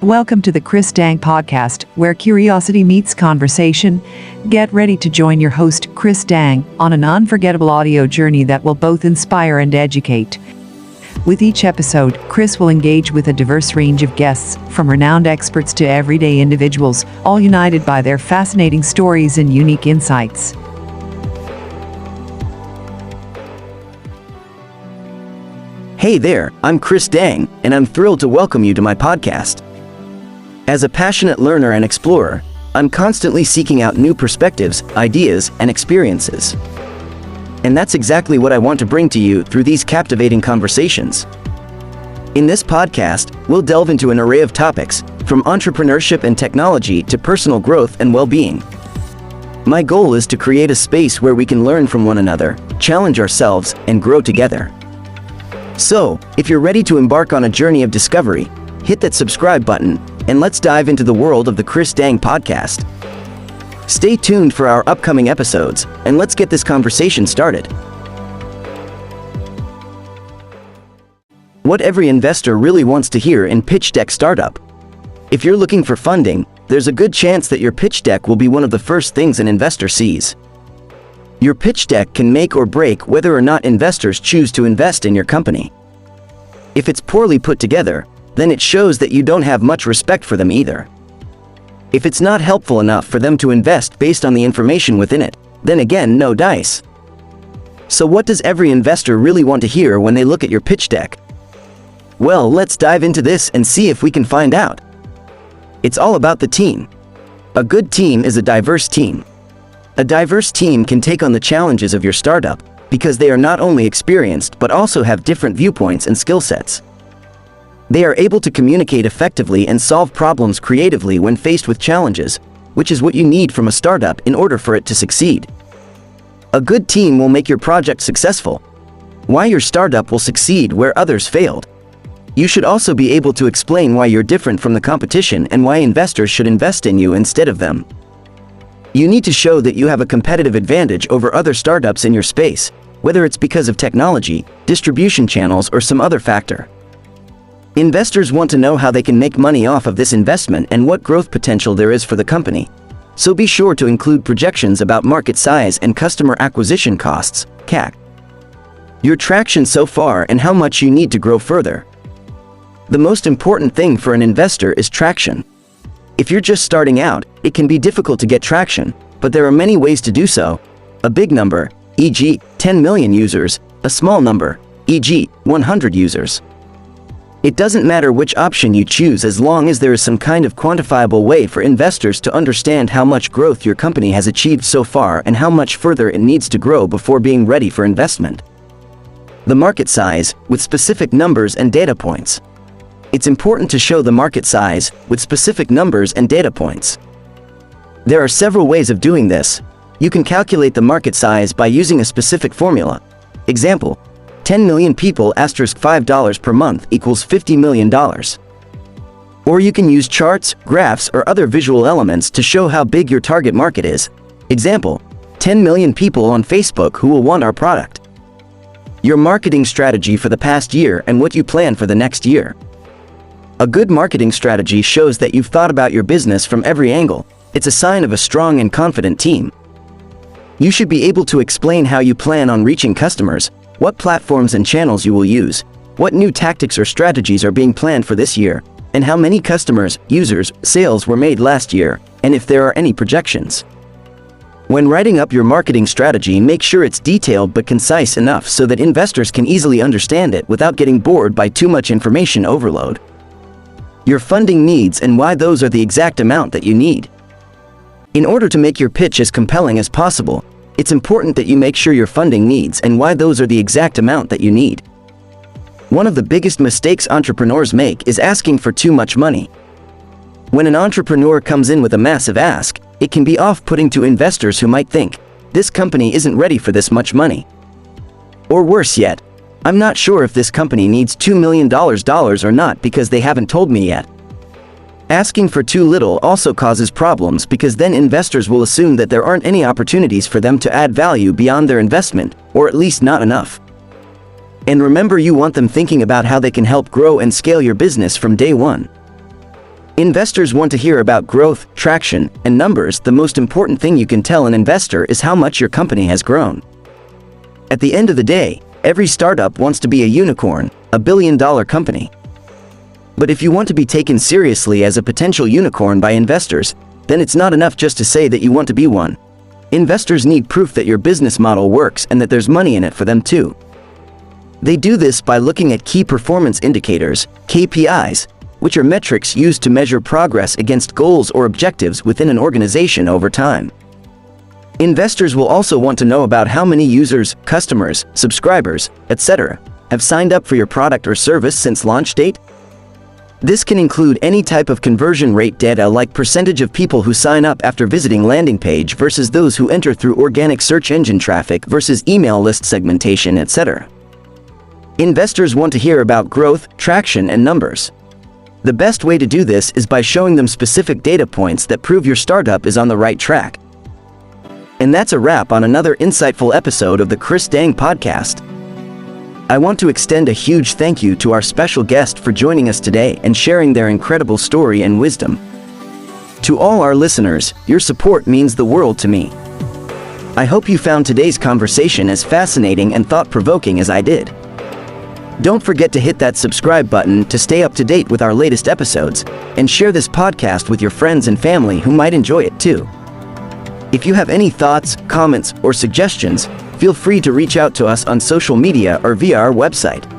Welcome to the Chris Dang podcast, where curiosity meets conversation. Get ready to join your host, Chris Dang, on an unforgettable audio journey that will both inspire and educate. With each episode, Chris will engage with a diverse range of guests, from renowned experts to everyday individuals, all united by their fascinating stories and unique insights. Hey there, I'm Chris Dang, and I'm thrilled to welcome you to my podcast. As a passionate learner and explorer, I'm constantly seeking out new perspectives, ideas, and experiences. And that's exactly what I want to bring to you through these captivating conversations. In this podcast, we'll delve into an array of topics, from entrepreneurship and technology to personal growth and well-being. My goal is to create a space where we can learn from one another, challenge ourselves, and grow together. So, if you're ready to embark on a journey of discovery, hit that subscribe button, and let's dive into the world of the Chris Dang podcast. Stay tuned for our upcoming episodes, and let's get this conversation started. What every investor really wants to hear in pitch deck startup. If you're looking for funding, there's a good chance that your pitch deck will be one of the first things an investor sees. Your pitch deck can make or break whether or not investors choose to invest in your company. If it's poorly put together, then it shows that you don't have much respect for them either. If it's not helpful enough for them to invest based on the information within it, then again, no dice. So what does every investor really want to hear when they look at your pitch deck? Well, let's dive into this and see if we can find out. It's all about the team. A good team is a diverse team. A diverse team can take on the challenges of your startup because they are not only experienced but also have different viewpoints and skill sets. They are able to communicate effectively and solve problems creatively when faced with challenges, which is what you need from a startup in order for it to succeed. A good team will make your project successful. Why your startup will succeed where others failed. You should also be able to explain why you're different from the competition and why investors should invest in you instead of them. You need to show that you have a competitive advantage over other startups in your space, whether it's because of technology, distribution channels, or some other factor. Investors want to know how they can make money off of this investment and what growth potential there is for the company. So be sure to include projections about market size and customer acquisition costs, CAC. Your traction so far and how much you need to grow further. The most important thing for an investor is traction. If you're just starting out, it can be difficult to get traction, but there are many ways to do so. A big number, e.g., 10 million users, a small number, e.g., 100 users. It doesn't matter which option you choose as long as there is some kind of quantifiable way for investors to understand how much growth your company has achieved so far and how much further it needs to grow before being ready for investment. The market size, with specific numbers and data points. It's important to show the market size, with specific numbers and data points. There are several ways of doing this. You can calculate the market size by using a specific formula. Example, 10 million people $5 per month equals $50 million. Or you can use charts, graphs, or other visual elements to show how big your target market is. Example, 10 million people on Facebook who will want our product. Your marketing strategy for the past year and what you plan for the next year. A good marketing strategy shows that you've thought about your business from every angle. It's a sign of a strong and confident team. You should be able to explain how you plan on reaching customers, what platforms and channels you will use, what new tactics or strategies are being planned for this year, and how many customers, users, sales were made last year, and if there are any projections. When writing up your marketing strategy, make sure it's detailed but concise enough so that investors can easily understand it without getting bored by too much information overload. Your funding needs and why those are the exact amount that you need. In order to make your pitch as compelling as possible, it's important that you make sure your funding needs and why those are the exact amount that you need. One of the biggest mistakes entrepreneurs make is asking for too much money. When an entrepreneur comes in with a massive ask, it can be off-putting to investors who might think, this company isn't ready for this much money. Or worse yet, I'm not sure if this company needs $2 million or not because they haven't told me yet. Asking for too little also causes problems because then investors will assume that there aren't any opportunities for them to add value beyond their investment, or at least not enough. And remember, you want them thinking about how they can help grow and scale your business from day one. Investors want to hear about growth, traction, and numbers. The most important thing you can tell an investor is how much your company has grown. At the end of the day, every startup wants to be a unicorn, a billion-dollar company. But if you want to be taken seriously as a potential unicorn by investors, then it's not enough just to say that you want to be one. Investors need proof that your business model works and that there's money in it for them too. They do this by looking at key performance indicators, KPIs, which are metrics used to measure progress against goals or objectives within an organization over time. Investors will also want to know about how many users, customers, subscribers, etc., have signed up for your product or service since launch date. This can include any type of conversion rate data like percentage of people who sign up after visiting landing page versus those who enter through organic search engine traffic versus email list segmentation, etc. Investors want to hear about growth, traction, and numbers. The best way to do this is by showing them specific data points that prove your startup is on the right track. And that's a wrap on another insightful episode of the Chris Dang Podcast. I want to extend a huge thank you to our special guest for joining us today and sharing their incredible story and wisdom. To all our listeners, your support means the world to me. I hope you found today's conversation as fascinating and thought-provoking as I did. Don't forget to hit that subscribe button to stay up to date with our latest episodes, and share this podcast with your friends and family who might enjoy it too. If you have any thoughts, comments, or suggestions, feel free to reach out to us on social media or via our website.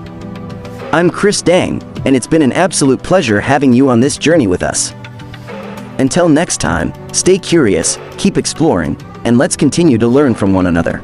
I'm Chris Dang, and it's been an absolute pleasure having you on this journey with us. Until next time, stay curious, keep exploring, and let's continue to learn from one another.